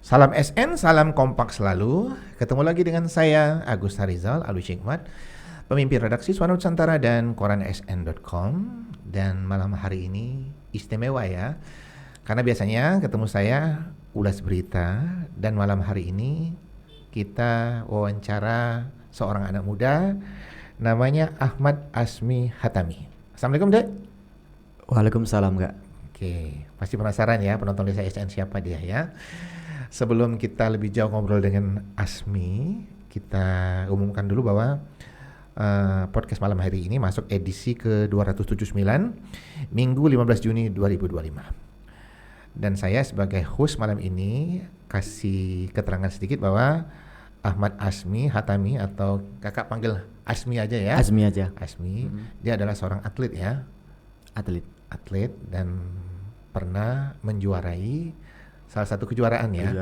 Salam SN, salam kompak selalu. Ketemu lagi dengan saya, Agus Harizal, Alwi Hikmat, pemimpin redaksi Suara Nusantara dan koran sn.com. Dan malam hari ini istimewa ya, karena biasanya ketemu saya ulas berita, dan malam hari ini kita wawancara seorang anak muda, namanya Ahmad Asmi Hatami. Assalamualaikum, Dek. Waalaikumsalam, Kak. Oke, pasti penasaran ya penonton Desa SN siapa dia ya. Sebelum kita lebih jauh ngobrol dengan Asmi, kita umumkan dulu bahwa podcast malam hari ini masuk edisi ke-279, Minggu 15 Juni 2025. Dan saya sebagai host malam ini kasih keterangan sedikit bahwa Ahmad Asmi Hatami, atau kakak panggil Asmi aja ya. Asmi aja. Asmi, dia adalah seorang atlet ya. Atlet dan pernah menjuarai salah satu kejuaraan ya.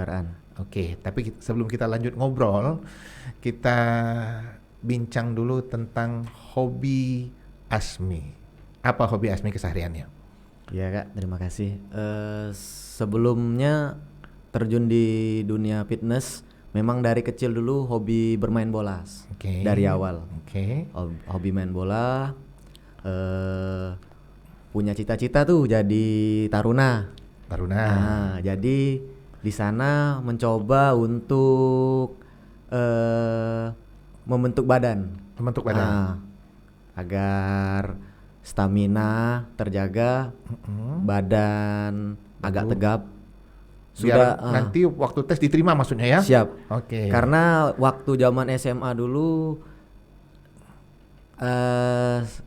Oke, tapi sebelum kita lanjut ngobrol, kita bincang dulu tentang hobi Asmi. Apa hobi Asmi kesehariannya? Iya, Kak, terima kasih. Sebelumnya terjun di dunia fitness, memang dari kecil dulu hobi bermain bola. Dari awal. Hobi main bola. Punya cita-cita tuh jadi taruna. Nah, jadi di sana mencoba untuk membentuk badan. Agar stamina terjaga, badan agak tegap. Sudah nanti waktu tes diterima maksudnya ya? Siap. Oke. Karena waktu zaman SMA dulu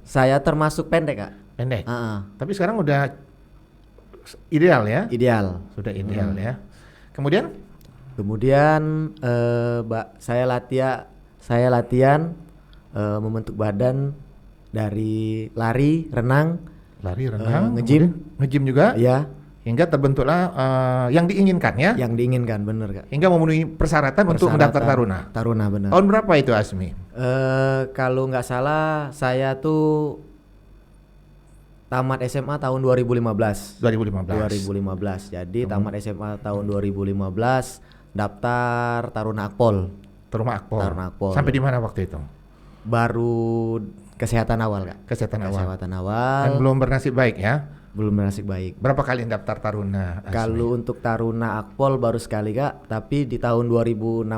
saya termasuk pendek, Kak. Pendek. Tapi sekarang udah ideal ya? Ideal. Sudah ideal ya. Kemudian saya latihan membentuk badan dari lari, renang, nge-gym juga. Iya. Hingga terbentuklah yang diinginkan ya? Yang diinginkan, bener, Kak. Hingga memenuhi persyaratan untuk mendaftar taruna. Taruna, bener. Tahun berapa itu, Asmi? Kalau nggak salah saya tuh tamat SMA tahun 2015. 2015. Jadi tamat SMA tahun 2015, daftar Taruna Akpol. Taruna Akpol. Sampai di mana waktu itu? Baru kesehatan awal, Kak. Kesehatan awal. Dan belum bernasib baik ya? Belum bernasib baik. Berapa kali daftar Taruna, Asmi? Kalau untuk Taruna Akpol baru sekali, Kak. Tapi di tahun 2016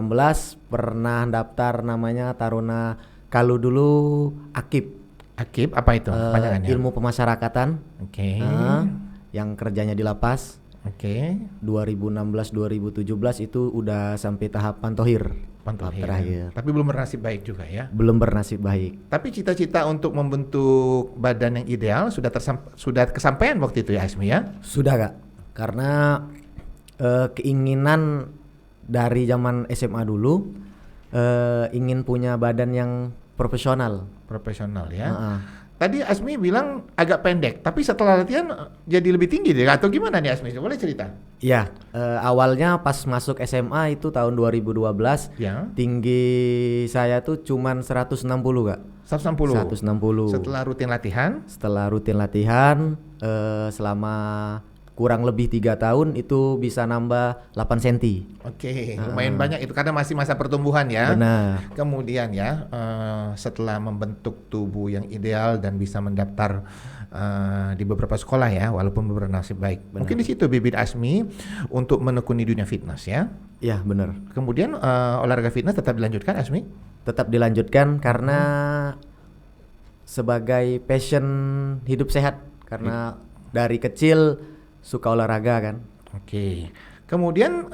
pernah daftar namanya Taruna, kalau dulu Akip. Akip apa itu kepanjangannya? Ilmu pemasyarakatan. Yang kerjanya di lapas. 2016-2017 itu udah sampai tahap pantohir. Terakhir. Tapi belum bernasib baik juga ya? Belum bernasib baik. Tapi cita-cita untuk membentuk badan yang ideal sudah kesampaian waktu itu ya, Asmi ya? Sudah, Kak. Karena keinginan dari zaman SMA dulu, ingin punya badan yang profesional ya. Tadi Asmi bilang agak pendek, tapi setelah latihan jadi lebih tinggi deh, atau gimana nih Asmi? Boleh cerita? Iya, awalnya pas masuk SMA itu tahun 2012, ya. Tinggi saya tuh cuman 160, Kak. 160. Setelah rutin latihan, selama kurang lebih 3 tahun itu bisa nambah 8 cm. Lumayan banyak itu karena masih masa pertumbuhan ya. Benar. Kemudian ya, setelah membentuk tubuh yang ideal dan bisa mendaftar di beberapa sekolah ya, walaupun bernasib baik. Benar. Mungkin di situ bibit Asmi untuk menekuni dunia fitness ya. Iya, benar. Kemudian olahraga fitness tetap dilanjutkan, Asmi? Tetap dilanjutkan karena sebagai passion hidup sehat, karena dari kecil suka olahraga kan. Kemudian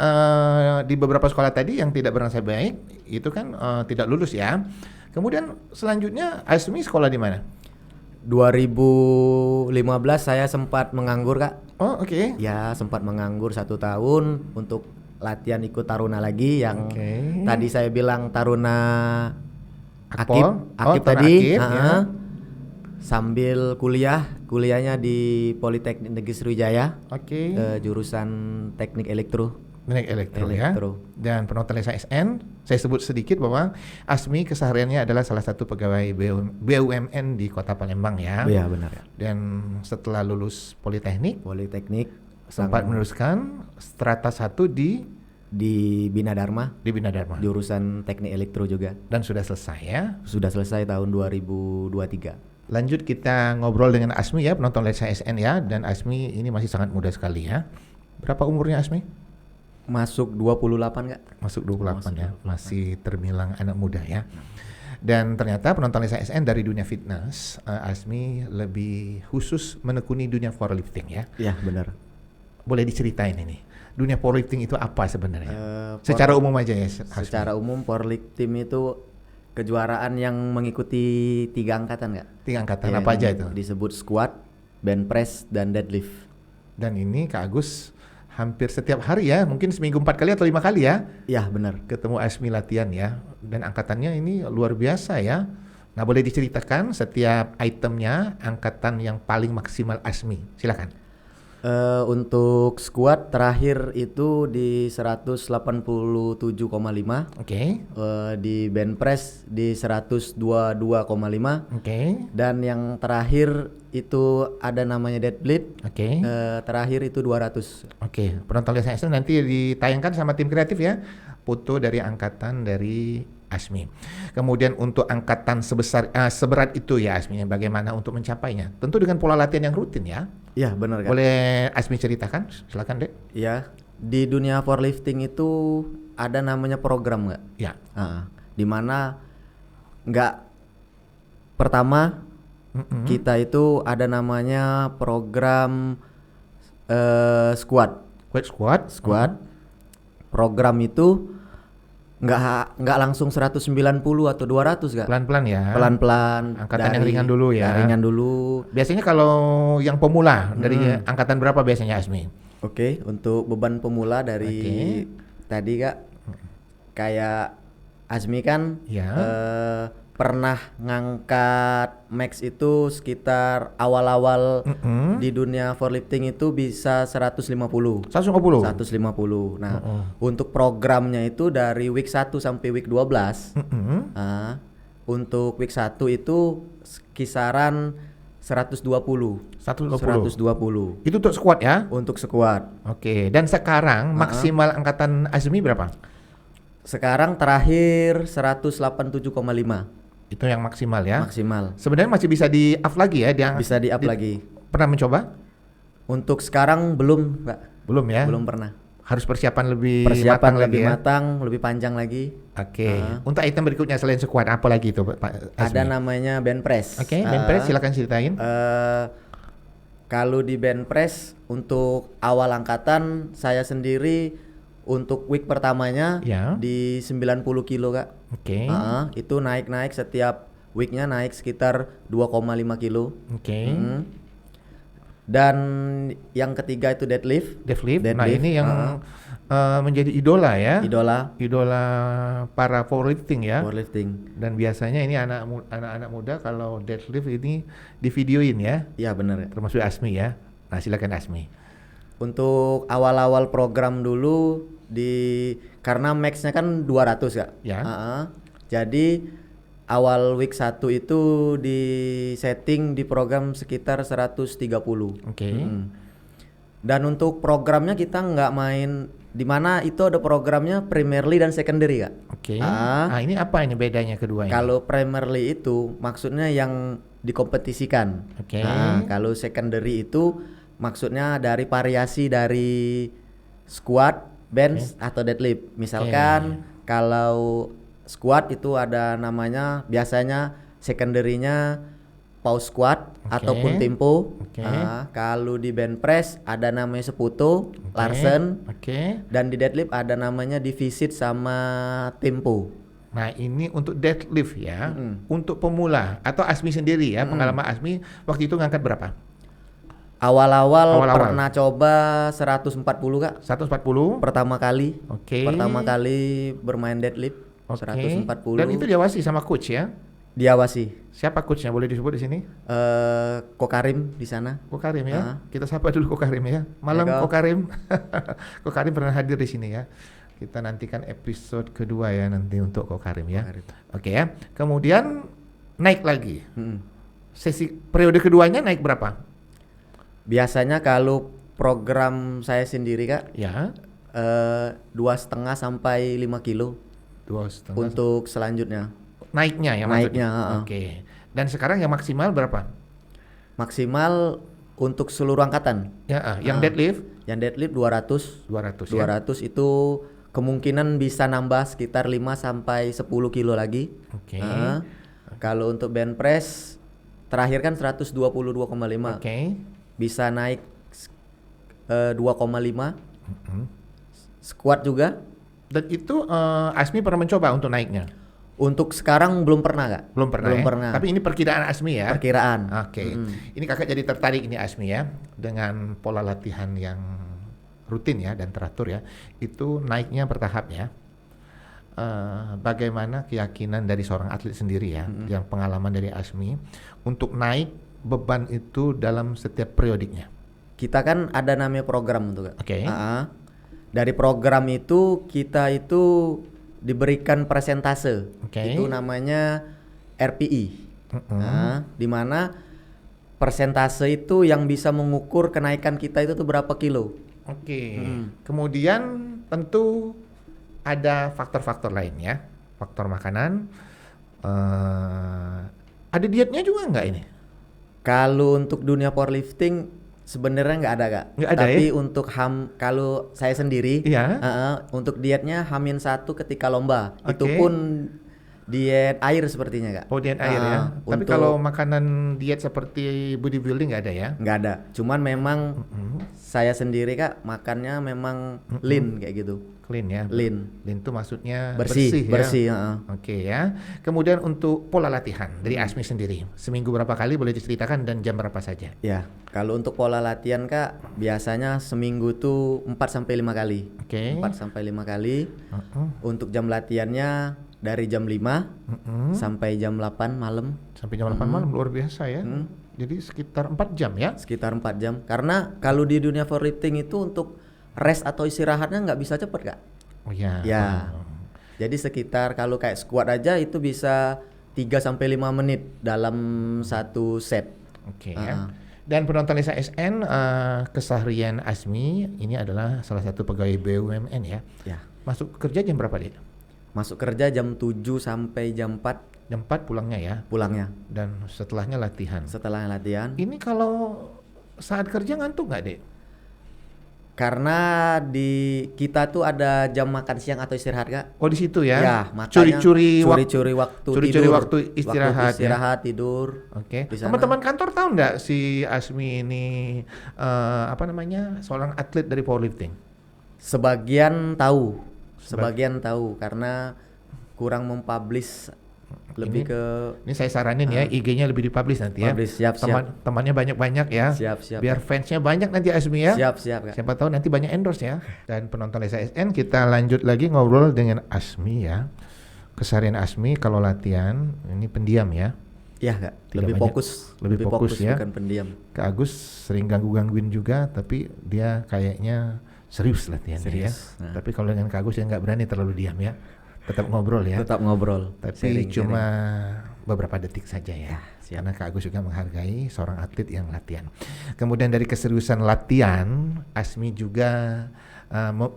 di beberapa sekolah tadi yang tidak bernasib baik itu kan tidak lulus ya. Kemudian selanjutnya Asmi sekolah di mana? 2015 saya sempat menganggur, Kak. Ya, sempat menganggur 1 tahun untuk latihan ikut taruna lagi yang tadi saya bilang Taruna Akip tadi. Ya. Sambil kuliahnya di Politeknik Negeri Sriwijaya, jurusan Teknik Elektro ya. Dan penonton Desa SN, saya sebut sedikit bahwa Asmi kesehariannya adalah salah satu pegawai BUMN di Kota Palembang ya. Iya, benar ya. Dan setelah lulus Politeknik Politeknik sempat meneruskan strata 1 di Di Bina Dharma. Di Bina Dharma. Jurusan Teknik Elektro juga. Dan sudah selesai ya? Sudah selesai tahun 2023. Lanjut kita ngobrol dengan Asmi ya, penonton Lensa SN ya. Dan Asmi ini masih sangat muda sekali ya. Berapa umurnya Asmi? Masuk 28 nggak? Masuk 28 ya, masih terbilang anak muda ya. Dan ternyata penonton Lensa SN dari dunia fitness, Asmi lebih khusus menekuni dunia powerlifting ya. Iya benar. Boleh diceritain ini, dunia powerlifting itu apa sebenarnya? Secara umum aja ya. Secara umum powerlifting itu kejuaraan yang mengikuti 3 angkatan nggak? 3 angkatan apa aja itu? Disebut squat, bench press, dan deadlift. Dan ini Kak Agus hampir setiap hari ya, mungkin seminggu 4 kali atau 5 kali ya? Iya benar. Ketemu Asmi latihan ya, dan angkatannya ini luar biasa ya. Nah boleh diceritakan setiap itemnya, angkatan yang paling maksimal Asmi, silakan. Untuk squat terakhir itu di 187,5. Oke. Di bench press di 122,5. Oke. Dan yang terakhir itu ada namanya deadlift. Oke. Terakhir itu 200. Oke. Penonton Lensa SN nanti ditayangkan sama tim kreatif ya, foto dari angkatan dari Asmi. Kemudian untuk angkatan seberat itu ya Asmi, bagaimana untuk mencapainya? Tentu dengan pola latihan yang rutin ya. Iya benar kan. Boleh Asmi ceritakan? Silakan Dek. Iya. Di dunia powerlifting itu ada namanya program nggak? Ya. Di mana nggak pertama kita itu ada namanya program squat. Squat. Program itu nggak langsung 190 atau 200 nggak? Pelan-pelan ya. Pelan-pelan. Angkatan yang ringan dulu ya. Ringan dulu. Biasanya kalau yang pemula dari angkatan berapa biasanya Asmi? Oke, untuk beban pemula dari tadi Kak, kayak Asmi kan pernah ngangkat max itu sekitar awal-awal di dunia powerlifting itu bisa 150. Nah, untuk programnya itu dari week 1 sampai week 12. Untuk week 1 itu kisaran 120. Itu untuk squat ya? Untuk squat. Oke, dan sekarang maksimal angkatan Asmi berapa? Sekarang terakhir 187,5. Itu yang maksimal ya? Maksimal. Sebenarnya masih bisa di-up lagi ya? Bisa di-up lagi. Pernah mencoba? Untuk sekarang belum, Pak. Belum ya? Belum pernah. Harus persiapan lebih matang, lebih panjang lagi. Oke. Untuk item berikutnya selain squat apa lagi itu Pak Asmi? Ada namanya bench press. Oke, bench press silakan ceritain. Kalau di bench press untuk awal angkatan saya sendiri untuk week pertamanya di 90 kilo Kak. Oke. Itu naik setiap weeknya naik sekitar 2,5 kilo. Oke. Dan yang ketiga itu deadlift. Nah ini yang menjadi idola ya. Idola para powerlifting ya. Dan biasanya ini anak-anak muda kalau deadlift ini divideoin ya. Iya benar ya. Termasuk Asmi ya. Nah silakan Asmi. Untuk awal-awal program dulu karena max-nya kan 200 Kak. Ya. Jadi awal week 1 itu di setting di program sekitar 130. Oke. Dan untuk programnya kita nggak main, di mana itu ada programnya primarily dan secondary Kak. Oke. Ini apa ini bedanya keduanya? Kalau primarily itu maksudnya yang dikompetisikan. Oke. Kalau secondary itu maksudnya dari variasi dari squat, bench atau deadlift. Misalkan kalau squat itu ada namanya biasanya secondary-nya pause squat ataupun tempo. Kalau di bench press ada namanya seputo, Larsen. Dan di deadlift ada namanya deficit sama tempo. Nah ini untuk deadlift ya. Untuk pemula atau Asmi sendiri ya, pengalaman Asmi waktu itu ngangkat berapa? Awal-awal pernah coba 140 Kak. 140? Pertama kali. Pertama kali bermain deadlift. 140. Dan itu diawasi sama coach ya? Diawasi. Siapa coachnya boleh disebut di sini? Kokarim di sana. Kokarim ya. Kita sapa dulu Kokarim ya. Malam Kokarim. Kokarim pernah hadir di sini ya. Kita nantikan episode kedua ya nanti untuk Kokarim ya. Oke ya. Kemudian naik lagi. Sesi periode keduanya naik berapa? Biasanya kalau program saya sendiri Kak. 2,5 sampai 5 kilo 2,5 untuk selanjutnya. naiknya ya Naiknya, maksudnya. Oke. Dan sekarang yang maksimal berapa? Maksimal untuk seluruh angkatan. Ya, yang deadlift Yang deadlift 200. 200 ya. 200 itu kemungkinan bisa nambah sekitar 5 sampai 10 kilo lagi. Oke. Kalau untuk bench press terakhir kan 122,5. Oke. Bisa naik 2,5. Squat juga. Dan itu Asmi pernah mencoba untuk naiknya? Untuk sekarang belum pernah, Kak. Belum pernah. Belum ya? pernah. Tapi ini perkiraan Asmi ya. Perkiraan. Oke. Ini kakak jadi tertarik ini Asmi ya, dengan pola latihan yang rutin ya dan teratur ya. Itu naiknya bertahap ya. Bagaimana keyakinan dari seorang atlet sendiri ya, yang pengalaman dari Asmi untuk naik beban itu dalam setiap periodiknya? Kita kan ada namanya program tuh, Kak. Oke. Dari program itu kita itu diberikan persentase. Oke. Itu namanya RPI. Di mana persentase itu yang bisa mengukur kenaikan kita itu tuh berapa kilo. Oke. Kemudian tentu ada faktor-faktor lain ya, faktor makanan. Ada dietnya juga nggak ini? Kalau untuk dunia powerlifting sebenarnya nggak ada, Kak. Nggak ada. Tapi ya? untuk kalau saya sendiri, Iya. untuk dietnya H-1 ketika lomba. Oke. Itu pun diet air sepertinya, Kak. Oh, diet air ya. Tapi kalau makanan diet seperti bodybuilding nggak ada ya? Nggak ada. Cuman memang saya sendiri, Kak, makannya memang lean kayak gitu. Clean ya. Lean. Lean itu maksudnya Bersih, ya. bersih. Oke ya. Kemudian untuk pola latihan dari Asmi sendiri, seminggu berapa kali boleh diceritakan dan jam berapa saja? Ya, kalau untuk pola latihan, Kak, biasanya seminggu tuh 4 sampai 5 kali. Oke. 4 sampai 5 kali. Untuk jam latihannya dari jam 5 sampai jam 8 malam. Sampai jam 8 malam, luar biasa ya. Jadi sekitar 4 jam ya? Sekitar 4 jam. Karena kalau di dunia powerlifting itu untuk rest atau istirahatnya nggak bisa cepet, Kak. Oh ya. Ya. Jadi sekitar kalau kayak squat aja itu bisa 3 sampai 5 menit dalam satu set. Oke ya. Dan penonton Lisa SN, keseharian Asmi ini adalah salah satu pegawai BUMN ya. Ya. Masuk kerja jam berapa, Dek? Masuk kerja jam 7 sampai jam 4 Jam 4 pulangnya ya. pulangnya. Dan setelahnya latihan. Setelah latihan. Ini kalau saat kerja ngantuk nggak, Dek? Karena di kita tuh ada jam makan siang atau istirahat, Kak. Oh, di situ ya. Ya, makanya Curi-curi waktu curi-curi tidur. waktu istirahat. Waktu istirahat, tidur. Oke. Di sana. Teman-teman kantor tahu nggak si Asmi ini seorang atlet dari powerlifting? Sebagian tahu karena kurang mempublish lebih ke Ini saya saranin ya, IG-nya lebih dipublish nanti ya. publish. Siap. Temannya banyak-banyak ya. Siap. Biar fansnya banyak nanti Asmi ya. Siap, Kak. Siapa tahu nanti banyak endorse ya. Dan penonton Lisa SN, kita lanjut lagi ngobrol dengan Asmi ya. Keseharian Asmi kalau latihan ini pendiam ya. Iya, Kak. Tidak Lebih banyak- fokus. lebih fokus ya. Bukan pendiam. Kak Agus sering gangguin juga, tapi dia kayaknya serius latihannya ya. Serius. Nah. Tapi kalau dengan Kak Agus ya nggak berani terlalu diam ya. Tetap ngobrol ya. Tetap ngobrol. Tapi cuma beberapa detik saja ya. siap. Karena Kak Agus juga menghargai seorang atlet yang latihan. Kemudian dari keseriusan latihan, Asmi juga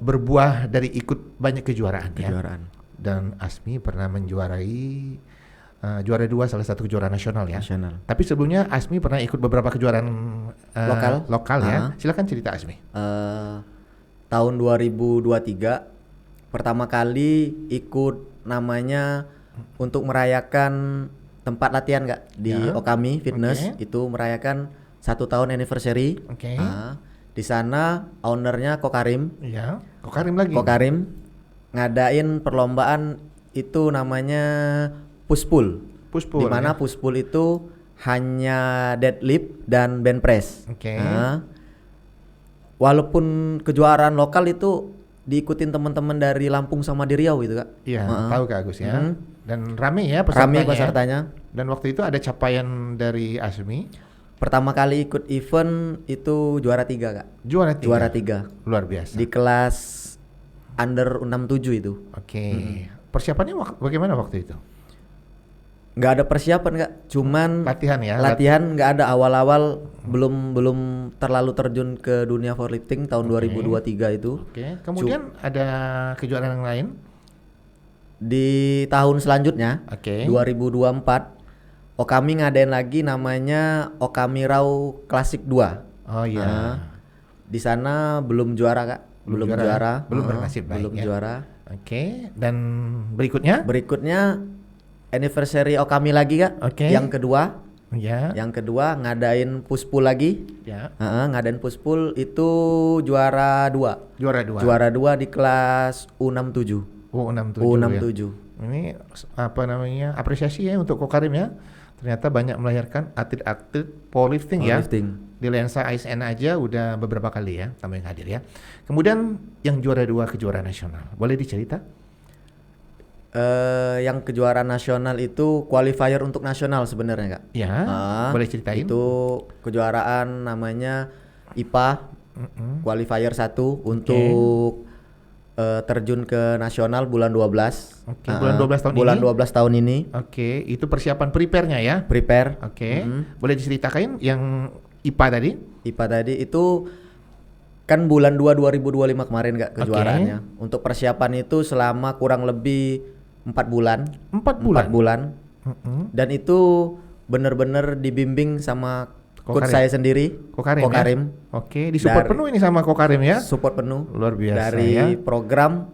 berbuah dari ikut banyak kejuaraan ya. Dan Asmi pernah menjuarai juara 2 salah satu kejuaraan nasional ya. Tapi sebelumnya Asmi pernah ikut beberapa kejuaraan lokal ya. Silakan cerita Asmi. Tahun 2023 pertama kali ikut namanya untuk merayakan tempat latihan, Kak, di Okami Fitness. Itu merayakan 1 tahun anniversary. Di sana ownernya Kokarim. Iya, Kokarim lagi. Kokarim ngadain perlombaan itu namanya push pull. Di mana push pull itu hanya deadlift dan bench press. Walaupun kejuaraan lokal itu diikutin teman-teman dari Lampung sama di Riau gitu, Kak. Iya, tahu Kak Agus ya. Dan rame ya pesertanya. Rame pesertanya. Dan waktu itu ada capaian dari Asmi. Pertama kali ikut event itu juara 3, Kak. Juara 3. Luar biasa. Di kelas under 67 itu. Persiapannya bagaimana waktu itu? Nggak ada persiapan Kak, cuman latihan ya. Latihan nggak ada awal-awal, belum terlalu terjun ke dunia powerlifting tahun 2023 itu. Oke. Kemudian ada kejuaraan yang lain di tahun selanjutnya, 2024, Okami ngadain lagi namanya Okami Raw Classic 2. Oh iya. Di sana belum juara Kak, belum juara. Belum bernasib baik. Belum juara. Oke. Dan berikutnya? Berikutnya anniversary Okami lagi Kak. Yang kedua. Ya. Yang kedua ngadain push-pull lagi. Ya. Ngadain push-pull itu juara 2. Juara 2 di kelas U67. U67. Ini apa namanya? Apresiasi ya untuk Kokarim ya. Ternyata banyak melahirkan atlet-atlet powerlifting ya. Di lensa ASN aja udah beberapa kali ya tamu yang hadir ya. Kemudian yang juara 2 kejuaraan nasional. Boleh dicerita? Yang kejuaraan nasional itu qualifier untuk nasional sebenarnya Kak. Ya, boleh ceritain? Itu kejuaraan namanya IPA qualifier 1 untuk terjun ke nasional bulan 12. Bulan 12 tahun bulan ini. 12 tahun ini. Itu persiapan prepare-nya ya. Prepare. Boleh diceritakan yang IPA tadi? IPA tadi itu kan bulan 2 2025 kemarin Kak kejuaraannya. Untuk persiapan itu selama kurang lebih 4 bulan. 4 bulan. Dan itu benar-benar dibimbing sama coach saya sendiri, Kokarim. Ya? Disupport penuh ini sama Kokarim ya? Support penuh. Luar biasa dari ya. Program,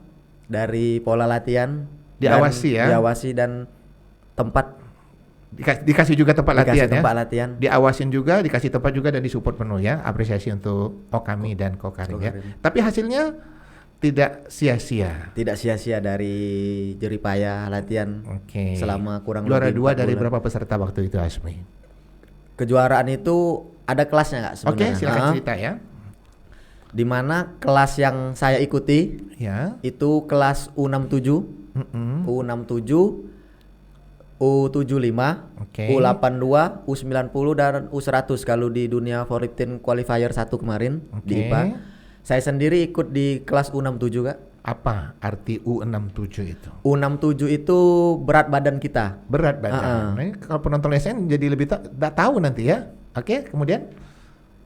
dari pola latihan, diawasi dan tempat. Dikasih juga tempat latihan. Diawasin juga, dikasih tempat juga dan disupport penuh ya. Apresiasi untuk Okami dan Kokarim ya. Tapi hasilnya tidak sia-sia. Tidak sia-sia dari jeripaya latihan. Selama kurang juara lebih 2 dari berapa peserta waktu itu Asmi? Kejuaraan itu ada kelasnya Kak sebenarnya. Silakan cerita ya. Di mana kelas yang saya ikuti itu kelas U67, U67, U75, U82, U90 dan U100 kalau di dunia powerlifting qualifier 1 kemarin di IPA. Saya sendiri ikut di kelas U67 Kak. Apa arti U67 itu? U67 itu berat badan kita. Berat badan. Nah, kalau penonton SN jadi lebih tahu nanti ya. Kemudian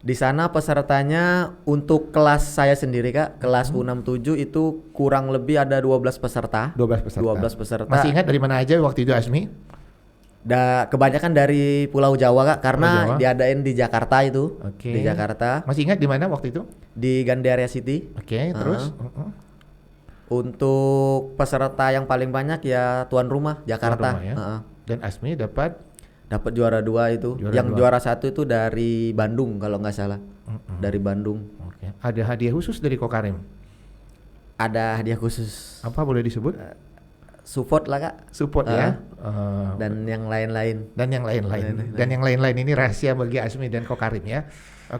di sana pesertanya untuk kelas saya sendiri Kak, kelas U67 itu kurang lebih ada 12 peserta. 12 peserta. Masih ingat dari mana aja waktu itu Asmi? Kebanyakan dari Pulau Jawa Kak, karena diadain di Jakarta itu. Di Jakarta. Masih ingat di mana waktu itu? Di Gandaria City. Terus? Untuk peserta yang paling banyak ya tuan rumah Jakarta. Dan Asmi dapat juara 2 itu. Juara 1 itu dari Bandung kalau nggak salah. Dari Bandung. Ada hadiah khusus dari Kokarim? Ada hadiah khusus. Apa boleh disebut? Support lah Kak. Support ya. Dan yang lain-lain. Dan yang lain-lain ini rahasia bagi Asmi dan Kokarim ya.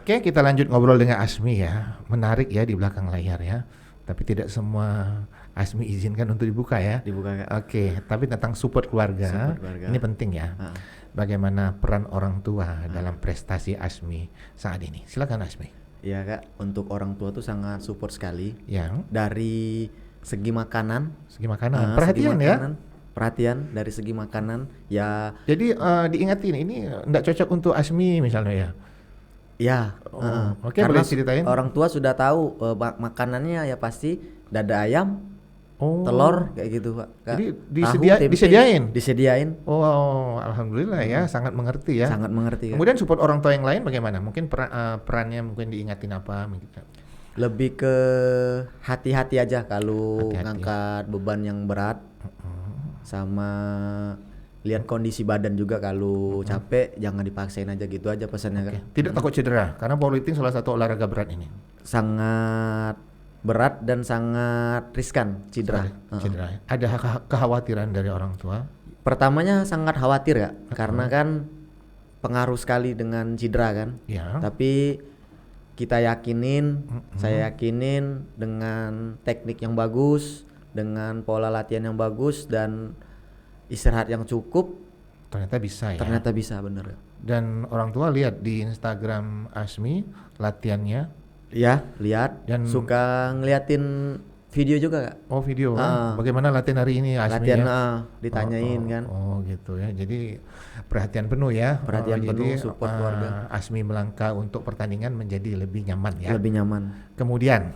Kita lanjut ngobrol dengan Asmi ya. Menarik ya di belakang layar ya. Tapi tidak semua Asmi izinkan untuk dibuka ya. Dibuka Kak. Tapi tentang support keluarga. Ini penting ya. Bagaimana peran orang tua dalam prestasi Asmi saat ini? Silakan Asmi. Iya Kak, untuk orang tua tuh sangat support sekali. Yang dari segi makanan. Perhatian segi ya. Perhatian dari segi makanan ya. Jadi diingatin ini enggak cocok untuk Asmi misalnya ya. Ya, boleh ceritain. Orang tua sudah tahu makanannya ya pasti dada ayam, telur kayak gitu Pak. Jadi disediain. Disediain. Alhamdulillah ya, sangat mengerti ya. Sangat mengerti. Kemudian support orang tua yang lain bagaimana? Mungkin perannya mungkin diingatin apa? Lebih ke hati-hati aja kalau ngangkat beban yang berat, sama lihat kondisi badan juga, kalau capek jangan dipaksain aja, gitu aja pesannya Kak. Tidak takut cedera karena powerlifting salah satu olahraga berat ini. Sangat berat dan sangat riskan cedera. Ada kekhawatiran dari orang tua? Pertamanya sangat khawatir Kak, karena kan pengaruh sekali dengan cedera kan. Tapi kita yakinin, saya yakinin dengan teknik yang bagus, dengan pola latihan yang bagus dan istirahat yang cukup, ternyata bisa ya. Ternyata bisa bener. Dan orang tua lihat di Instagram Asmi latihannya. Iya, lihat dan suka ngeliatin Video juga Kak. Oh video kan? Bagaimana latihan hari ini Asmi Latihan ya? ditanyain kan. Oh gitu ya, jadi perhatian penuh ya. Perhatian penuh, jadi, support keluarga. Asmi melangkah untuk pertandingan menjadi lebih nyaman ya. Lebih nyaman. Kemudian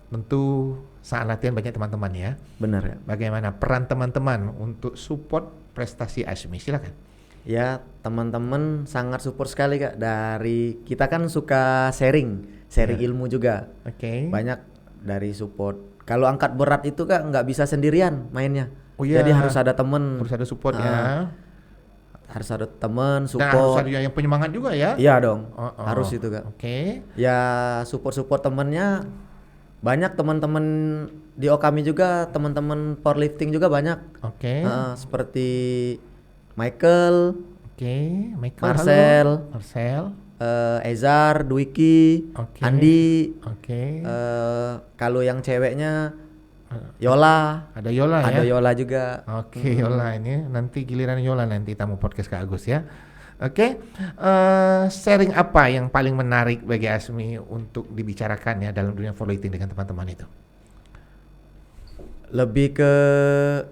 tentu saat latihan banyak teman-teman ya. Benar ya. Bagaimana peran teman-teman untuk support prestasi Asmi? Silakan. Ya teman-teman sangat support sekali Kak. Dari kita kan suka sharing ilmu juga. Oke. Banyak dari support. Kalau angkat berat itu Kak nggak bisa sendirian mainnya. Oh iya. Jadi harus ada temen. Harus ada support ya. Harus ada temen support. Dan harus ada yang penyemangat juga ya. Iya dong. Harus itu Kak. Oke. Ya support temennya banyak, teman-teman di Okami juga, teman-teman powerlifting juga banyak. Oke. Seperti Michael. Oke. Michael. Marcel. Ezar, Dwiki, Andi. Oke. Kalau yang ceweknya Yola. Ada Yola ya. Ada Yola juga. Oke, Yola ini nanti giliran Yola nanti tamu podcast Kak Agus ya. Oke. Sharing apa yang paling menarik bagi Asmi untuk dibicarakan ya dalam dunia powerlifting dengan teman-teman itu? Lebih ke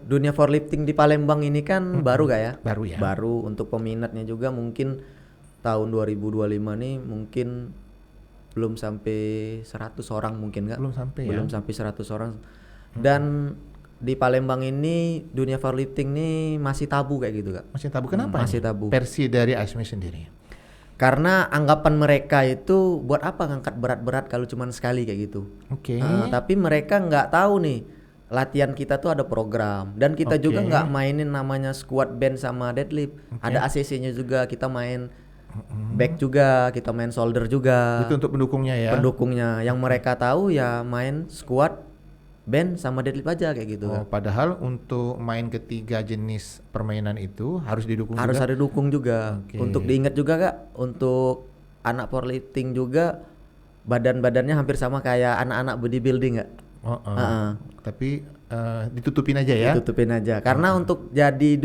dunia powerlifting di Palembang ini kan baru gak ya? Baru ya. Baru, untuk peminatnya juga mungkin tahun 2025 nih mungkin belum sampai 100 orang mungkin Kak. Belum sampai Belum sampai 100 orang. Dan di Palembang ini dunia powerlifting nih masih tabu kayak gitu Kak. Masih tabu, kenapa? Masih tabu. Versi dari Asmi sendiri. Karena anggapan mereka itu buat apa ngangkat berat-berat kalau cuman sekali kayak gitu. Oke. Tapi mereka nggak tahu nih latihan kita tuh ada program, dan kita juga nggak mainin namanya squat, bench sama deadlift. Ada ACC-nya juga, kita main back juga, kita main shoulder juga. Itu untuk pendukungnya ya. Pendukungnya yang mereka tahu ya main squat, bench sama deadlift aja kayak gitu. Padahal untuk main ketiga jenis permainan itu harus didukung harus juga. ada dukung juga. Untuk diingat juga Kak, untuk anak powerlifting juga badan-badannya hampir sama kayak anak-anak bodybuilding Kak. Tapi ditutupin aja ya. Ditutupin aja. Karena untuk jadi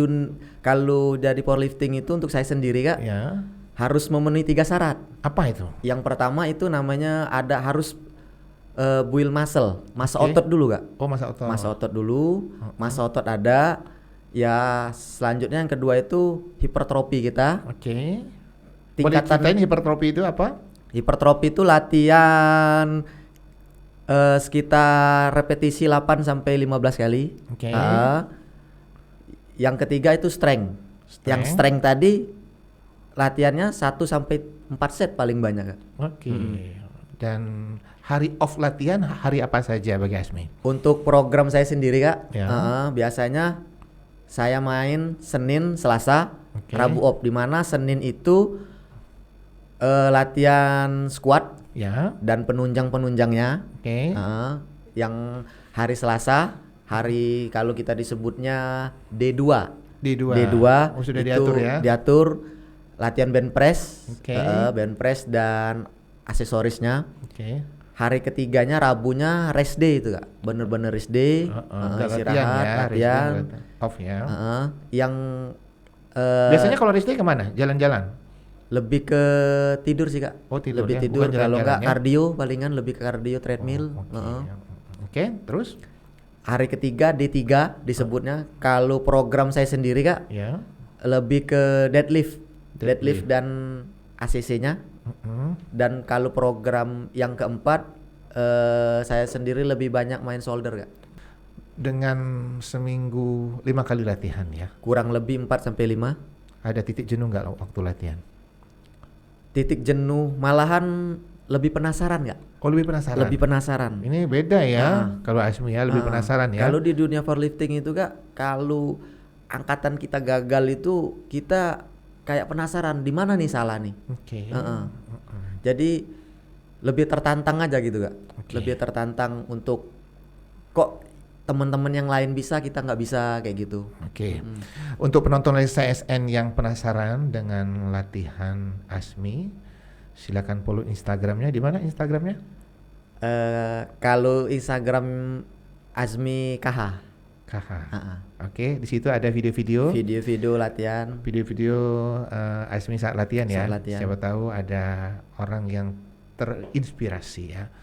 kalau jadi powerlifting itu untuk saya sendiri Kak, ya, harus memenuhi 3 syarat. Apa itu? Yang pertama itu namanya harus build muscle, masa otot dulu Kak. Oh, masa otot. Masa otot dulu, masa otot ada. Ya selanjutnya yang kedua itu hipertrofi kita. Oke. Boleh ceritain hipertrofi itu apa? Hipertrofi itu latihan sekitar repetisi 8 sampai 15 kali. Oke. Yang ketiga itu strength. Yang strength tadi latihannya 1 sampai 4 set paling banyak Kak. Oke. Dan hari off latihan hari apa saja bagi Asmi? Untuk program saya sendiri Kak, biasanya saya main Senin, Selasa, Rabu off. Di mana Senin itu latihan squat dan penunjangnya. Yang hari Selasa, hari kalau kita disebutnya D2. Oh, sudah diatur ya. Diatur latihan bench press, bench press dan aksesorisnya. Hari ketiganya Rabunya rest day itu Kak, bener-bener rest day, istirahat, latihan, off ya. Yang biasanya kalau rest day kemana? Jalan-jalan? Lebih ke tidur sih Kak. Oh, tidur lebih ya? tidur, kalau nggak kardio palingan lebih ke kardio treadmill. Oke, terus? Hari ketiga D3 disebutnya. Kalau program saya sendiri Kak, lebih ke deadlift dan ACC-nya. Dan kalau program yang keempat, saya sendiri lebih banyak main shoulder Kak. Dengan seminggu 5 kali latihan ya? Kurang lebih 4 sampai 5. Ada titik jenuh nggak waktu latihan? Titik jenuh, malahan lebih penasaran Kak. Oh, lebih penasaran? Lebih penasaran. Ini beda ya, kalau Asmi ya lebih penasaran ya. Kalau di dunia powerlifting itu Kak, kalau angkatan kita gagal itu kita kayak penasaran di mana nih salah nih. Jadi lebih tertantang aja gitu Kak. Lebih tertantang untuk kok teman-teman yang lain bisa, kita nggak bisa kayak gitu. Untuk penonton CSN yang penasaran dengan latihan Asmi, silakan follow Instagramnya. Di mana Instagramnya? Kalau Instagram Asmi KH. Di situ ada video-video latihan. Video-video Asmi saat latihan ya. Latihan. Siapa tahu ada orang yang terinspirasi ya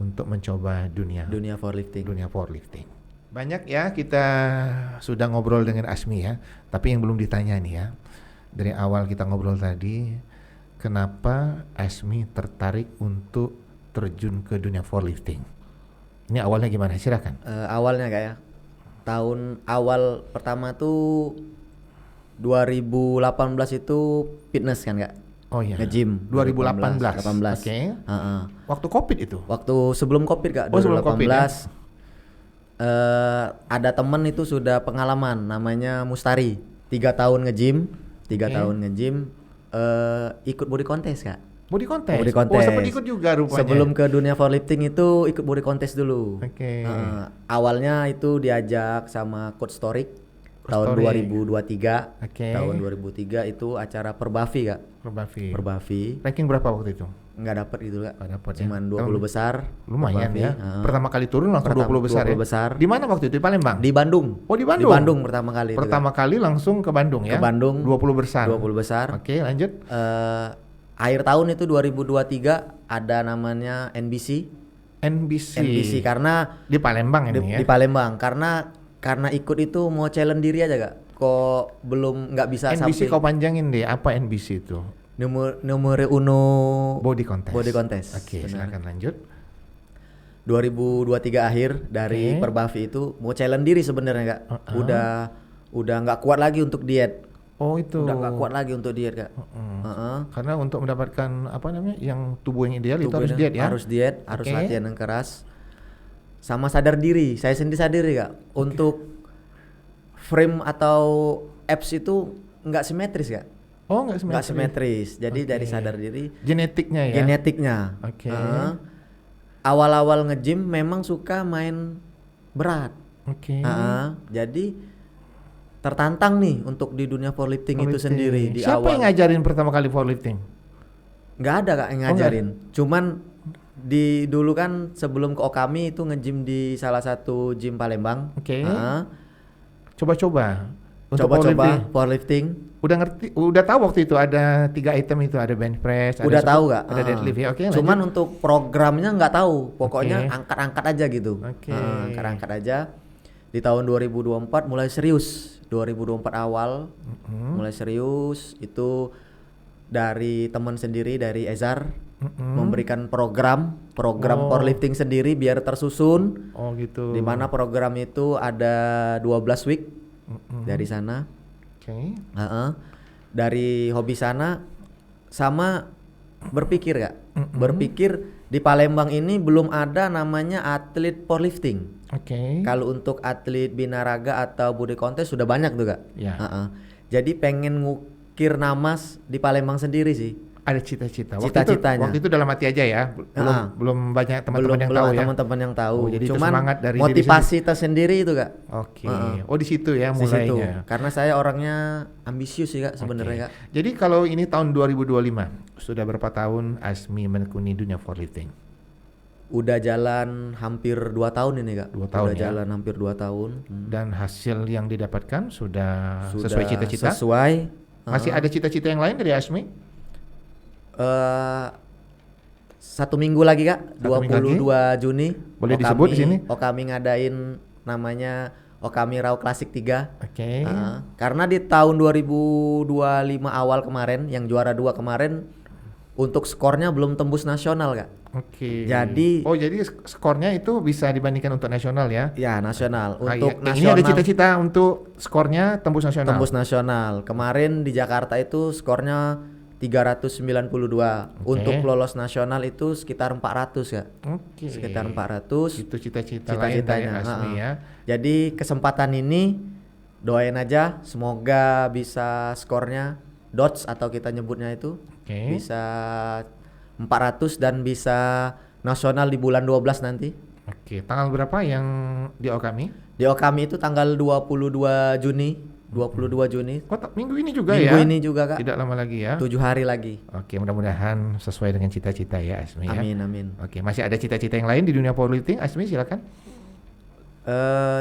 untuk mencoba dunia powerlifting. Banyak ya kita sudah ngobrol dengan Asmi ya, tapi yang belum ditanya nih ya. Dari awal kita ngobrol tadi, kenapa Asmi tertarik untuk terjun ke dunia powerlifting? Ini awalnya gimana? Silakan. Awalnya kayak tahun awal pertama tuh 2018 itu fitness kan Kak? Oh iya. Nge-gym 2018. 18. Oke. Waktu Covid itu? Waktu sebelum Covid Kak, 2018. Sebelum COVID, ya? Ada temen itu sudah pengalaman namanya Mustari, 3 tahun nge-gym, 3 tahun nge-gym, ikut body contest Kak. Body contest? Oh sempat ikut juga rupanya. Sebelum ke dunia powerlifting itu ikut body contest dulu. Awalnya itu diajak sama Coach Storik tahun 2023. Tahun 2003 itu acara Perbavi Kak. Perbavi. Ranking berapa waktu itu? Nggak dapet gitu Kak. Ya? Cuman 20 besar. Lumayan Perbavi, ya. Pertama kali turun langsung 20 besar 20 ya. besar. Di mana waktu itu? Di Palembang? Di Bandung. Oh, di Bandung. Di Bandung pertama kali. Pertama kali langsung ke Bandung ya. Ke Bandung. 20 besar. 20 besar. Oke, lanjut. Akhir tahun itu 2023 ada namanya NBC karena di Palembang ini ya. Di Palembang karena ikut itu mau challenge diri aja Kak. Kok belum nggak bisa NBC kau panjangin deh, apa NBC itu? Nomor uno body contest. Oke, silakan lanjut. 2023 akhir dari Perbavi itu mau challenge diri sebenarnya Kak. Udah nggak kuat lagi untuk diet. Oh itu. Udah nggak kuat lagi untuk diet Kak. Karena untuk mendapatkan apa namanya, yang tubuh yang ideal itu harus diet ya. Harus diet, harus latihan yang keras. Sama sadar diri, saya sendiri sadar Kak. Untuk frame atau abs itu nggak simetris Kak. Oh nggak simetris. Jadi dari sadar diri. Genetiknya ya. Oke. Awal-awal nge-gym memang suka main berat. Jadi tertantang nih untuk di dunia powerlifting itu sendiri di Siapa awal. yang ngajarin pertama kali powerlifting? Nggak ada Kak yang ngajarin. Cuman dulu kan sebelum ke Okami itu nge-gym di salah satu gym Palembang. Coba-coba powerlifting. Udah tahu waktu itu ada 3 item itu, ada bench press, udah tahu Kak, ada deadlift ya. Cuman untuk programnya nggak tahu, pokoknya angkat-angkat aja gitu. Angkat-angkat aja. Di tahun 2024 mulai serius. 2024 awal mulai serius itu dari teman sendiri dari Ezar memberikan program powerlifting sendiri biar tersusun. Oh gitu. Di mana program itu ada 12 week dari sana. Dari hobi sana sama berpikir Kak. Berpikir di Palembang ini belum ada namanya atlet powerlifting. Kalau untuk atlet binaraga atau body contest sudah banyak tuh Kak. Jadi pengen ngukir nama di Palembang sendiri sih. Ada cita-cita. Cita-citanya. Waktu itu dalam hati aja ya. Belum banyak teman-teman yang tahu ya. Teman-teman yang tahu. Jadi cuman semangat dari motivasi tersendiri itu Kak. Oh di situ ya mulainya. Karena saya orangnya ambisius sih Kak sebenarnya Kak. Jadi kalau ini tahun 2025, sudah berapa tahun Asmi menekuni dunia powerlifting? Udah jalan hampir 2 tahun ini Kak. 2 tahun udah jalan hampir 2 tahun. Dan hasil yang didapatkan sudah sesuai cita-cita? Sesuai. Masih ada cita-cita yang lain dari Asmi? 1 minggu lagi Kak, 22 Juni. Boleh disebut di sini? Okami ngadain namanya Okami Raw Classic 3. Karena di tahun 2025 awal kemarin yang juara 2 kemarin untuk skornya belum tembus nasional Kak. Jadi skornya itu bisa dibandingkan untuk nasional ya? Ya nasional. Untuk nasional. Ini ada cita-cita untuk skornya tembus nasional. Tembus nasional. Kemarin di Jakarta itu skornya 392. Untuk lolos nasional itu sekitar 400 Kak. Sekitar 400. Itu cita-cita lain dari Asmi ya. Jadi kesempatan ini doain aja semoga bisa skornya dots atau kita nyebutnya itu bisa 400 dan bisa nasional di bulan 12 nanti. Tanggal berapa yang di Okami? Di Okami itu tanggal 22 Juni. 22 Juni. Minggu ini juga ya? Minggu ini juga Kak. Tidak lama lagi ya? 7 hari lagi. Mudah-mudahan sesuai dengan cita-cita ya Asmi ya. Amin. Masih ada cita-cita yang lain di dunia powerlifting? Asmi silakan.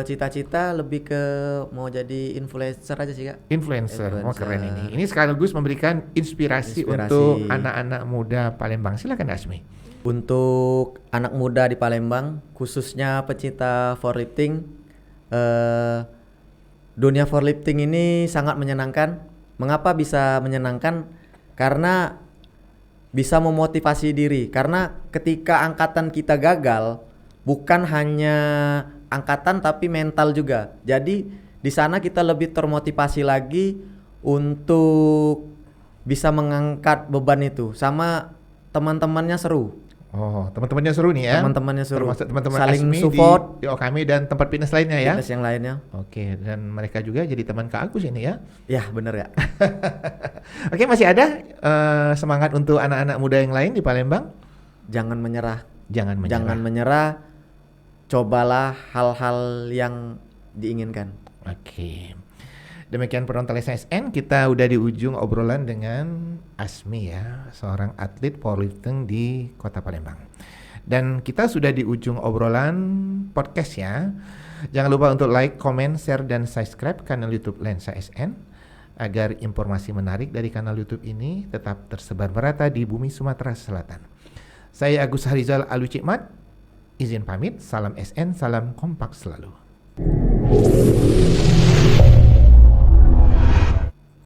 Cita-cita lebih ke mau jadi influencer aja sih Kak. Influencer. Keren ini. Ini sekaligus memberikan inspirasi untuk anak-anak muda Palembang. Silakan Asmi. Untuk anak muda di Palembang, khususnya pecinta powerlifting, dunia powerlifting ini sangat menyenangkan. Mengapa bisa menyenangkan? Karena bisa memotivasi diri. Karena ketika angkatan kita gagal, bukan hanya angkatan tapi mental juga. Jadi di sana kita lebih termotivasi lagi untuk bisa mengangkat beban itu. Sama teman-temannya seru. Oh, teman-temannya seru nih ya. Teman-temannya seru. Termasuk teman-teman saling Asmi support di Okami dan tempat fitness lainnya ya. fitness yang lainnya. Oke, dan mereka juga jadi teman Kak Agus ini ya. Ya, bener ya. Oke, masih ada semangat untuk anak-anak muda yang lain di Palembang? Jangan menyerah. Jangan menyerah. Jangan menyerah. Cobalah hal-hal yang diinginkan. Oke. Demikian penonton SSN, kita udah di ujung obrolan dengan Asmi ya, seorang atlet powerlifting di Kota Palembang. Dan kita sudah di ujung obrolan podcast ya. Jangan lupa untuk like, comment, share, dan subscribe kanal YouTube Lensa SN agar informasi menarik dari kanal YouTube ini tetap tersebar merata di bumi Sumatera Selatan. Saya Agus Harizal Alucikmat, izin pamit, salam SN, salam kompak selalu.